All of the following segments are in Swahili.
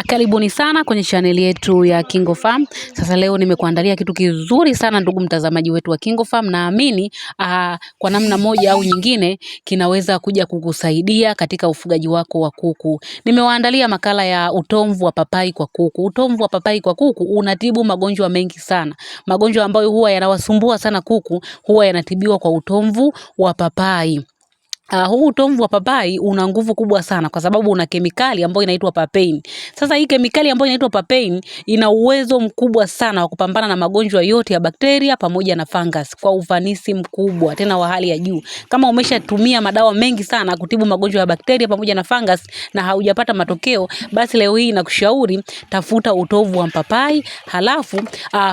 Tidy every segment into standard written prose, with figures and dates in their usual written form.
Karibuni sana kwenye channel yetu ya KingoFarm. Sasa leo nimekuandalia kitu kizuri sana ndugu mtazamaji wetu wa KingoFarm. Naamini kwa namna moja au nyingine kinaweza kuja kukusaidia katika ufugaji wako wa kuku. Nimewaandalia makala ya utomvu wa papai kwa kuku. Utomvu wa papai kwa kuku unatibu magonjwa mengi sana. Magonjwa ambayo huwa yanawasumbua sana kuku huwa yanatibiwa kwa utomvu wa papai. Huu utomvu wa papai una nguvu kubwa sana kwa sababu una kemikali ambayo inaitwa papain. Sasa hii kemikali ambayo inaitwa papain ina uwezo mkubwa sana wa kupambana na magonjwa yote ya bakteria pamoja na fungus kwa ufanisi mkubwa tena wa hali ya juu. Kama umeshatumia madawa mengi sana kutibu magonjwa ya bakteria pamoja na fungus na haujapata matokeo, basi leo hii nakushauri tafuta utomvu wa papai, halafu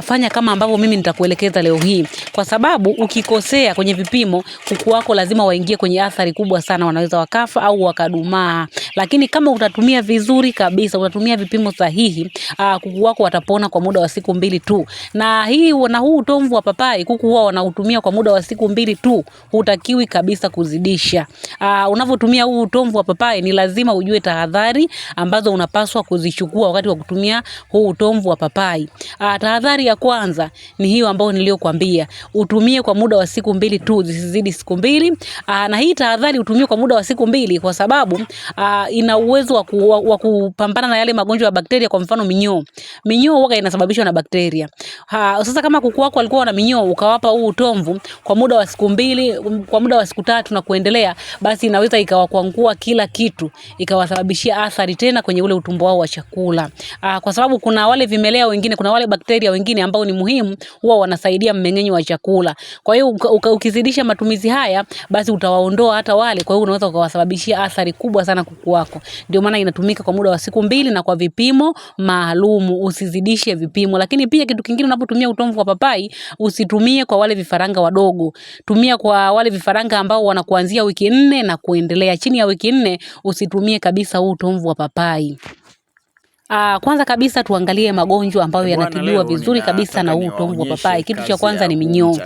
fanya kama ambavyo mimi nitakuelekeza leo hii. Kwa sababu ukikosea kwenye vipimo, kuku wako lazima waingie kwenye athari kubwa sana, wanaweza wakafa au wakadumaa. Lakini kama utatumia vizuri kabisa, utatumia vipimo sahihi, kuku wako watapona kwa muda wa siku 2 tu. Na huu utomvu wa papai kuku huwa wanautumia kwa muda wa siku 2 tu. Hutakiwi kabisa kuzidisha. Unavyotumia huu utomvu wa papai ni lazima ujue tahadhari ambazo unapaswa kuzichukua wakati wa kutumia huu utomvu wa papai. Tahadhari ya kwanza ni hiyo ambayo niliyokuambia. Utumie kwa muda wa siku 2 tu, zisizidi siku 2. Na hii tahadhari utumie kwa muda wa siku 2 kwa sababu ina uwezo wa kupambana na yale magonjwa ya bakteria. Kwa mfano minyoo. Minyoo huwa inasababishwa na bakteria. Sasa kama kuku wako walikuwa na minyoo ukawapa huu utomvu kwa muda wa siku 2, kwa muda wa siku 3 na kuendelea, basi inaweza ikawakwangua kila kitu, ikawasababishia athari tena kwenye ule utumbo wao wa chakula. Kwa sababu kuna wale vimelea wengine, kuna wale bakteria wengine ambao ni muhimu, huwa wanasaidia mmeng'enyo wa chakula. Kwa hiyo ukizidisha matumizi haya, basi utawaondoa hata wale, kwa hiyo unaweza ukawasababishia athari kubwa sana kuku wako. Ndio maana inatumika kwa muda wa siku 2 na kwa vipimo maalum, usizidishe vipimo. Lakini pia kitu kingine, unapotumia utomvu wa papai usitumie kwa wale vifaranga wadogo. Tumia kwa wale vifaranga ambao wanakuanzia wiki 4 na kuendelea. Chini ya wiki 4 usitumie kabisa huu utomvu wa papai. Kwanza kabisa tuangalie magonjwa ambayo yanatibiwa vizuri kabisa na huu utomvu wa papai. Kitu cha kwanza ni minyoo.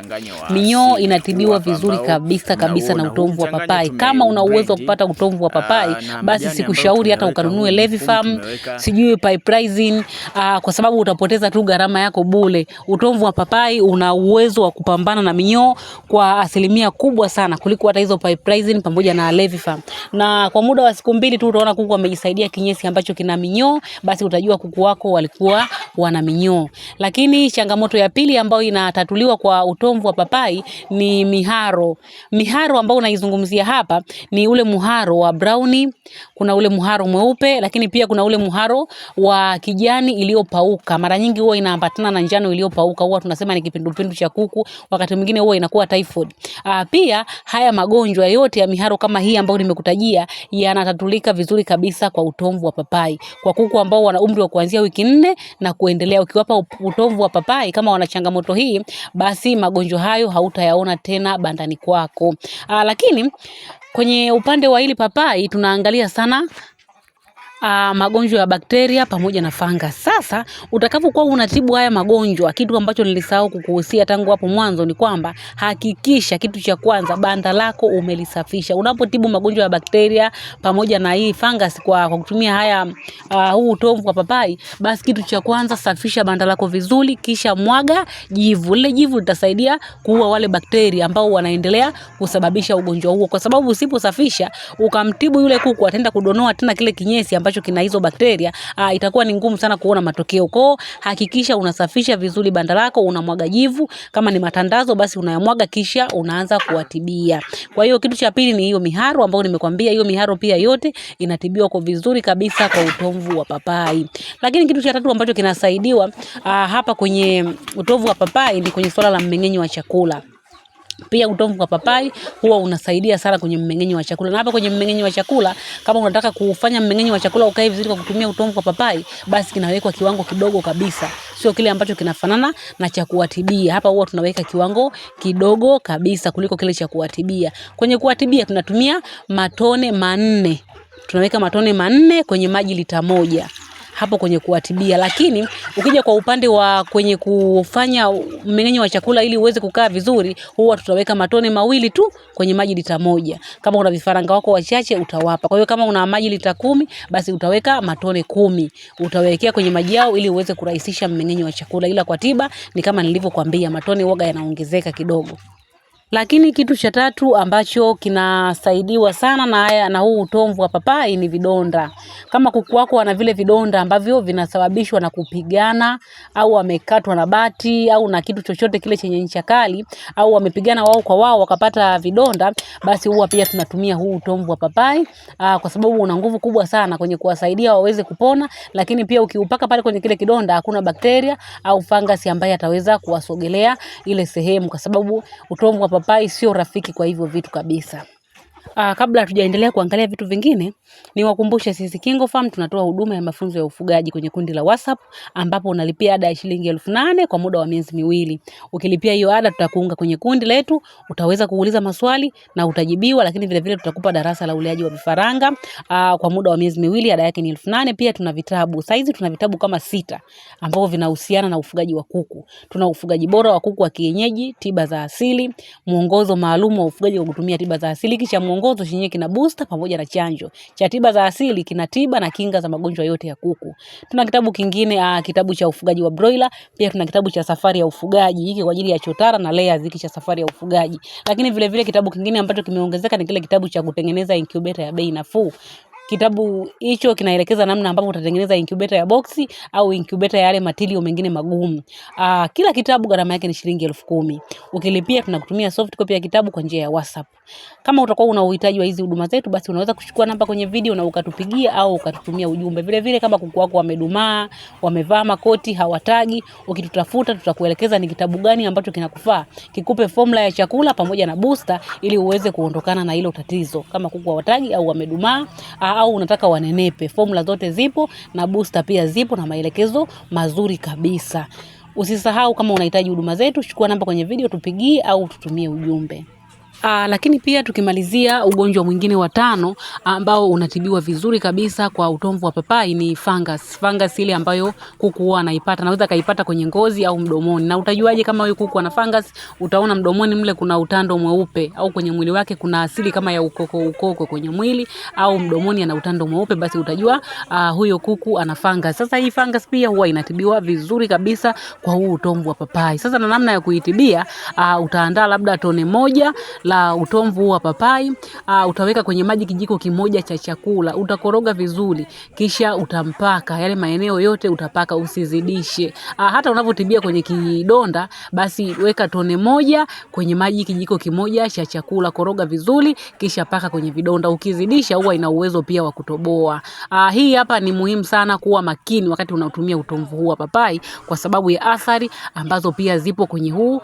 Minyoo inatibiwa vizuri kabisa na utomvu wa papai. Kama una uwezo wa kupata utomvu wa papai, basi sikushauri hata ukanunue Levifarm, sijui Piperazine, kwa sababu utapoteza tu gharama yako bure. Utomvu wa papai una uwezo wa kupambana na minyoo kwa asilimia kubwa sana kuliko hata hizo Piperazine pamoja na Levifarm. Na kwa muda wa siku 2 tu utaona kuku amejisaidia kinyesi ambacho kina minyoo, basi utajua kuku wako walikuwa wana minyoo. Lakini changamoto ya pili ambayo inatatuliwa kwa utomvu wa papai ni miharo. Miharo ambao unaizungumzia hapa ni ule muharo wa browni, kuna ule muharo mweupe, lakini pia kuna ule muharo wa kijani iliyopauka. Mara nyingi huwa inaambatana na njano iliyopauka, huwa tunasema ni kipindupindu cha kuku, wakati mwingine huwa inakuwa typhoid. Pia haya magonjwa yote ya miharo kama hii ambayo nimekutajia yanatatulika vizuri kabisa kwa utomvu wa papai. Kwa kuku ambao wana umri wa kuanzia wiki 4 na kuendelea, ukiwapa utomvu wa papai kama wana changamoto hii, basi magonjwa hayo hautayaona tena bandani kwako. Lakini kwenye upande wa hili papai tunaangalia sana magonjwa ya bakteria pamoja na fungus. Sasa utakapokuwa unatibu haya magonjwa, kitu ambacho nilisahau kukuhusia tangu hapo mwanzo ni kwamba hakikisha kitu cha kwanza banda lako umelisafisha. Unapotibu magonjwa ya bakteria pamoja na hii fungus kwa kutumia huu utomvu wa papai, basi kitu cha kwanza safisha banda lako vizuri, kisha mwaga jivu. Lile jivu litasaidia kuua wale bakteria ambao wanaendelea kusababisha ugonjwa huo, kwa sababu usiposafisha ukamtibu yule kuku ataenda kudonoa tena kile kinyesi ambacho kina hizo bakteria, itakuwa ni ngumu sana kuona matokeo. Kwa hakikisha unasafisha vizuri banda lako, unamwaga jivu, kama ni matandazo basi unayamwaga kisha unaanza kuwatibia. Kwa hiyo kitu cha pili ni hiyo miharo ambayo nimekwambia, hiyo miharo pia yote inatibiwa kwa vizuri kabisa kwa utomvu wa papai. Lakini kitu cha tatu ambacho kinasaidiwa hapa kwenye utomvu wa papai ni kwenye swala la mmeng'enyo wa chakula. Pia utomvu wa papai huwa unasaidia sana kwenye mmeng'enyo wa chakula. Na hapa kwenye mmeng'enyo wa chakula, kama unataka kufanya mmeng'enyo wa chakula ukae vizuri kwa kutumia utomvu wa papai, basi kinawekwa kiwango kidogo kabisa. Sio kile ambacho kinafanana na cha kuwatibia. Hapa huwa tunaweka kiwango kidogo kabisa kuliko kile cha kuwatibia. Kwenye kuwatibia tunatumia matone 4. Tunaweka matone 4 kwenye maji lita 1. hapo kwenye kuwatibia. Lakini ukija kwa upande wa kwenye kufanya mmeng'enyo wa chakula ili uweze kukaa vizuri, huwa tutaweka matone mawili tu kwenye maji lita 1. Kama una vifaranga wako wachache utawapa. Kwa hiyo kama una maji lita 10, basi utaweka matone 10. Utawekea kwenye maji yao ili uweze kurahisisha mmeng'enyo wa chakula. Ila kwa tiba ni kama nilivyokuambia, matone huwa yanaongezeka kidogo. Lakini kitu cha tatu ambacho kinasaidiwa sana na huu utomvu wa papai ni vidonda. Kama kuku wako wana vile vidonda ambavyo vinasababishwa na kupigana, au wamekatwa na bati, au na kitu chochote kile chenye ncha kali, au wamepigana wao kwa wao wakapata vidonda, basi huwa pia tunatumia huu utomvu wa papai kwa sababu una nguvu kubwa sana kwenye kuwasaidia waweze kupona. Lakini pia ukiupaka pale kwenye kile kidonda, hakuna bakteria au fangasi ambaye ataweza kuwasogelea ile sehemu, kwa sababu utomvu wa papai sio rafiki kwa hivyo vitu kabisa. Kabla hatujaendelea kuangalia vitu vingine, niwakumbushe sisi KingoFarm tunatoa huduma ya mafunzo ya ufugaji kwenye kundi la WhatsApp, ambapo unalipia ada ya shilingi 8,000 kwa muda wa miezi 2. Ukilipia hiyo ada, tutakuunga kwenye kundi letu, utaweza kuuliza maswali na utajibiwa. Lakini vile vile tutakupa darasa la uleaji wa vifaranga kwa muda wa miezi 2, ada yake ni 8,000. Pia tuna vitabu. Saizi tuna vitabu kama 6 ambavyo vinahusiana na ufugaji wa kuku. Tuna ufugaji bora wa kuku wa kienyeji, tiba za asili, mwongozo maalum wa ufugaji kwa kutumia tiba za asili, kisha mwongozo chenyewe kina booster pamoja na chanjo. Cha tiba za asili kina tiba na kinga za magonjwa yote ya kuku. Tuna kitabu kingine kitabu cha ufugaji wa broiler, pia tuna kitabu cha safari ya ufugaji, hiki kwa ajili ya chotara na layers, hiki cha safari ya ufugaji. Lakini vile vile kitabu kingine ambacho kimeongezeka ni kile kitabu cha kutengeneza incubator ya bei nafuu. Kitabu hicho kinaelekeza namna ambavyo utatengeneza incubator ya boxi au incubator ya yale matilio mengine magumu. Kila kitabu gharama yake ni shilingi 10,000. Ukilipia tunakutumia soft copy ya kitabu kwa njia ya WhatsApp. Kama utakuwa una uhitaji wa hizi huduma zetu, basi unaweza kuchukua namba kwenye video na ukatupigia au ukatutumia ujumbe. Vile vile kama kuku wako wamedumaa, wamevaa makoti, hawatagi, ukitutafuta tutakuelekeza ni kitabu gani ambacho kinakufaa. Kikupe formula ya chakula pamoja na booster ili uweze kuondokana na hilo tatizo. Kama kuku hawatagi au wamedumaa au unataka wanenepe, formula zote zipo na booster pia zipo na maelekezo mazuri kabisa. Usisahau kama unahitaji huduma zetu, chukua namba kwenye video, tupigie au tutumie ujumbe. Lakini pia tukimalizia, ugonjwa mwingine wa 5 ambao unatibiwa vizuri kabisa kwa utomvu wa papai ni fungus. Fungus ile ambayo kuku huwa anaipata, anaweza kaipata kwenye ngozi au mdomoni. Na utajuaje kama huyu kuku ana fungus? Utaona mdomoni mle kuna utando mweupe, au kwenye mwili wake kuna asili kama ya ukoko kwenye mwili, au mdomoni ana utando mweupe, basi utajua huyo kuku ana fungus. Sasa hii fungus pia huwa inatibiwa vizuri kabisa kwa huu utomvu wa papai. Sasa na namna ya kuitibia, utaandaa labda tone 1 la utomvu wa papai, utaweka kwenye maji kijiko kimoja cha chakula, utakoroga vizuri, kisha utampaka yale maeneo yote, utapaka, usizidishe. Hata unavyotibia kwenye kidonda, basi weka tone 1 kwenye maji kijiko kimoja cha chakula, koroga vizuri, kisha paka kwenye vidonda. Ukizidisha huwa ina uwezo pia wa kutoboa. Hii hapa ni muhimu sana kuwa makini wakati unatumia utomvu huu wa papai, kwa sababu ya athari ambazo pia zipo kwenye huu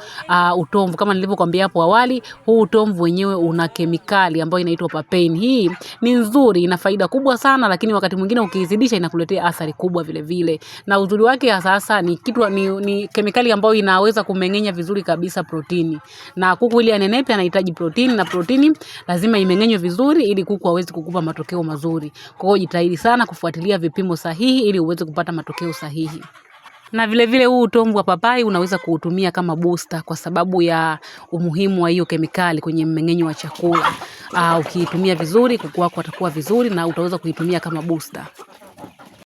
utomvu. Kama nilivyokuambia hapo awali, huu utomvu wenyewe una kemikali ambayo inaitwa papain. Hii ni nzuri, ina faida kubwa sana, lakini wakati mwingine ukizidisha inakuletea athari kubwa vile vile. Na uzuri wake sasa ni kitu ni kemikali ambayo inaweza kumeng'enya vizuri kabisa protini. Na kuku ili anenepe anahitaji protini, na protini lazima imeng'enywe vizuri ili kuku aweze kukupa matokeo mazuri. Kwa hiyo jitahidi sana kufuatilia vipimo sahihi ili uweze kupata matokeo sahihi. Na vile vile huu utomvu wa papai unaweza kuutumia kama booster kwa sababu ya umuhimu wa hiyo kemikali kwenye mmeng'enyo wa chakula. Ukiitumia vizuri, kuku wako watakuwa vizuri na utaweza kuitumia kama booster.